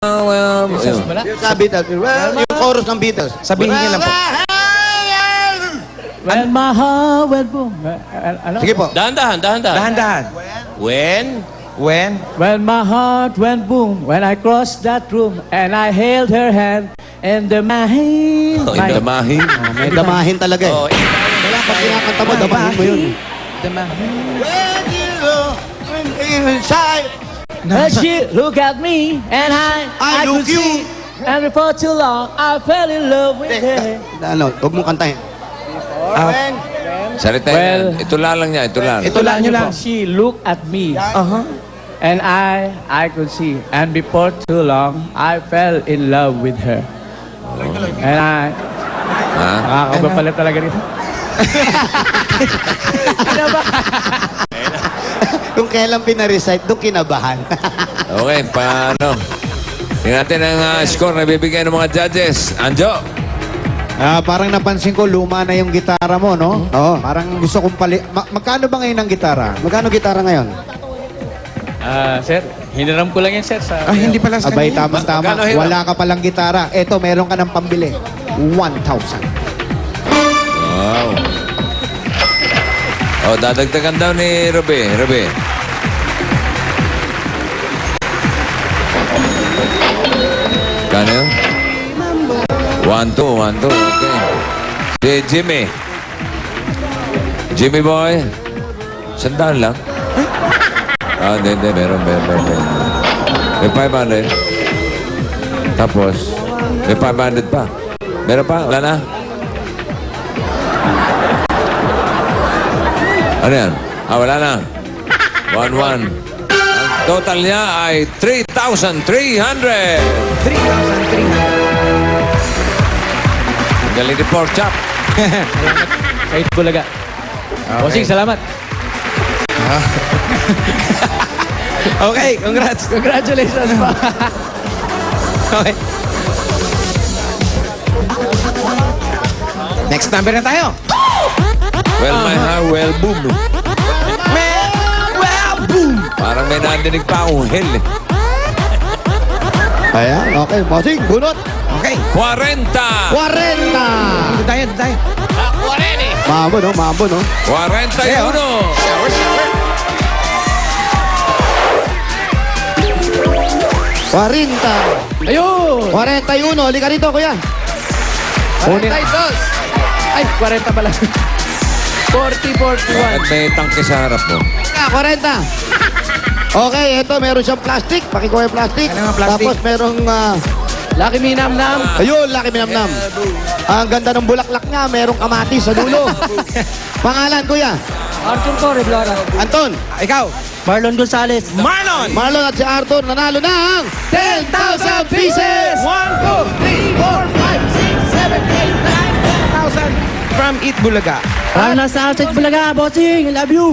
Sa Beatles. Well, yung chorus ng Beatles. Sabihin niya lang po. When my heart went boom. Ano? Sige po. Dahan-dahan. Dahan-dahan. When? When my heart went boom, when I crossed that room and I held her hand and the mahin. Damahin. May damahin talaga eh. Oh, Kaya pag kinakanta mo, damahin mo yun. When you look inside. And she looked at me and I look could see. And before too long, I fell in love with her. Ano, huwag mong kantahin. Salita Well, yan. Ito lang niya. Ito lang nyo lang. She looked at me Uh-huh. and I could see. And before too long, I fell in love with her. And Ha? nakakapalit talaga dito. Ano ba? Kung kailan pinarecite, doon kinabahan. Okay, paano? Tingnan natin ang score na bibigyan ng mga judges. Anjo. Parang napansin ko, luma na yung gitara mo, no? Oo. Parang gusto kong magkano ba ngayon ang gitara? Magkano gitara ngayon? Sir, hiniram ko lang yan, sir. Sa Hindi pala sa Abay, kanya. tama-tama. Magkano hiram? Wala ka palang gitara. Eto, meron ka ng pambili. 1,000. Wow. Oh, dadagdagan daw ni Ruby. Kano yun? 1-2. Okay. Si Jimmy boy. Sandaan lang. Hindi. Meron. May 500. Tapos, may 500 pa. Meron pa? Wala na? Ano yan? Wala na. 1-1. Ang total niya ay 3,300. 3,300. Galing ni Pork Chop. Kahit bulaga. Bossing, salamat. Okay, congrats. Congratulations pa. Okay. Next number na tayo. Well, my heart, well, boom. Well, boom! Parang may nandinig pa akong hell eh. Ayan, okay. Bossing, bunot. Okay. 40! 40! Dito tayo. Maamo, no? 41! 40. Ayun! 41. Halika rito, kuya. 42! Ay, 40 pala. 40, 41. At may tangke sa harap mo. 40. Okay, ito, meron siyang plastic. Pakikuha yung plastic. Ano nga plastic? Tapos merong, Lucky me, nam-nam. ayun, laki minamnam. Ang ganda ng bulaklak niya, merong kamatis sa dulo. Pangalan, kuya? Arthur Corre, Blora. Anton. Ikaw. Marlon Gonzalez. Marlon! Marlon at si Arthur nanalo ng 10,000 pieces! 1, 2, 3, 4, 5, 6, 7, 8, 9, 10,000 from Eat Bulaga. Para nasa outside Bulaga, bossing. I love you.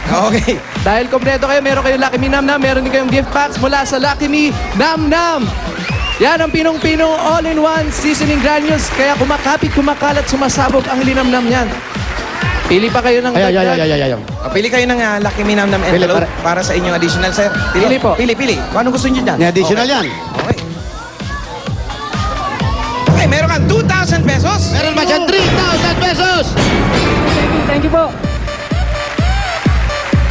Okay. Dahil kompleto kayo, meron kayong Lucky Me Nam Nam, meron din kayong gift packs mula sa Lucky Me Nam Nam. Yan ang pinong-pinong all-in-one seasoning granules. Kaya kumakapit, kumakalat, sumasabog ang linamnam yan. Pili pa kayo ng Ay. Pili kayo ng Lucky Me Nam Nam envelope para sa inyong additional, sir. Pili po. Pili. Kung anong gusto nyo dyan. May additional yan. Okay. Okay, meron kang 2,000 pesos. Meron ba dyan 3,000 pesos? Thank you po.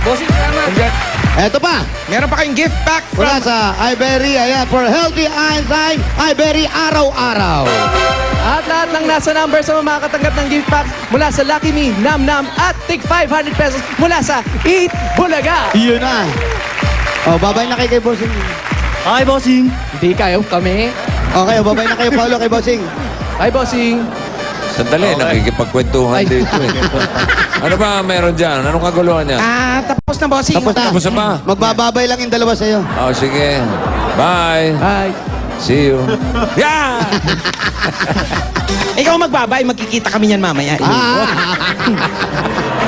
Bossing, salamat. Eto pa. Meron pa kayong gift pack Mula from... sa Iberia. Ayan, for healthy enzyme. Iberia araw-araw. At lahat ng nasa number sa makakatanggap ng gift packs mula sa Lucky Me Nam Nam at tig 500 pesos mula sa Eat Bulaga. Yun na. Oh, babay na kayo kay Bossing. Hi, bossing. Hindi kayo kami. Okay, babay na kayo, Paolo, kay Bossing. Hi, bossing. Sandali, nakikipagkwentuhan dito eh. Ano ba meron dyan? Anong kaguluhan niya? tapos na, bossing. Tapos na. Tapos na ba? Magbababay lang yung dalawa sa'yo. Oh, sige. Bye. Hi. See you. Yeah! Ikaw magbabay, magkikita kami niyan mamaya.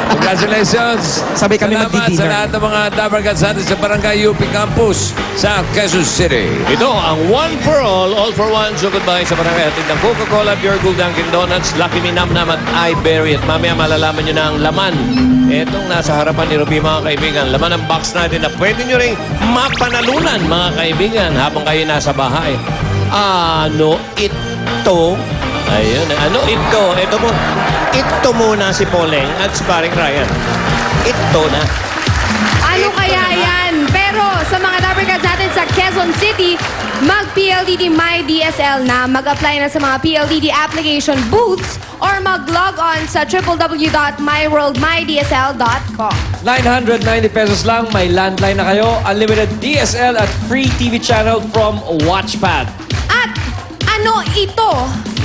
Congratulations! Sabay kami Salamat magdi-dinner. sa lahat ng mga Dabarkad sa atin sa Barangay UP Campus sa Quezon City. Ito ang One for All for One. So goodbye sa barangay. Atid ng Coca-Cola, Pure Gold, Dunkin' Donuts, Lucky Me Nam Nam at iBerry. At mamaya malalaman nyo na ang laman. Itong nasa harapan ni Ruby, mga kaibigan. Laman ng box natin na pwede nyo rin mapanalunan, mga kaibigan, habang kayo nasa bahay. Ano ito? Ayun. Ano ito? Ito muna si Poleng at si Paring Ryan. Ito na. Ano kaya yan? Pero sa mga Dabarkads natin sa Quezon City, mag-PLDT My DSL na, mag-apply na sa mga PLDT application booths or mag-log on sa www.myworldmydsl.com. 990 pesos lang, may landline na kayo, unlimited DSL at free TV channel from Watchpad. At ano ito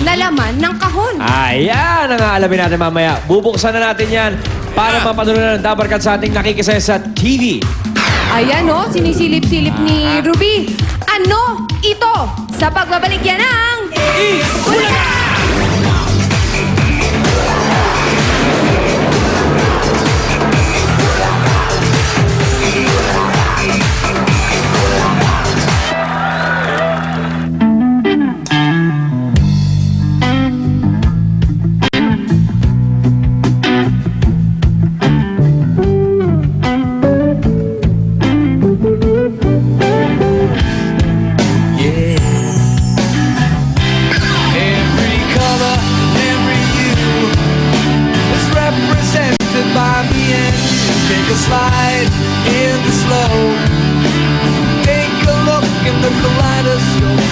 na laman ng kahon? Ayan ang aalamin natin mamaya. Bubuksan na natin yan para mapatuloy ng Dabarkad sa ating nakikisaya sa TV. Ayan o, sinisilip-silip ni Ruby. Ano ito? Sa pagbabalik yan ng... Bulaga! Every color, every hue is represented by me and you. Take a slide in the slow. Take a look in the kaleidoscope.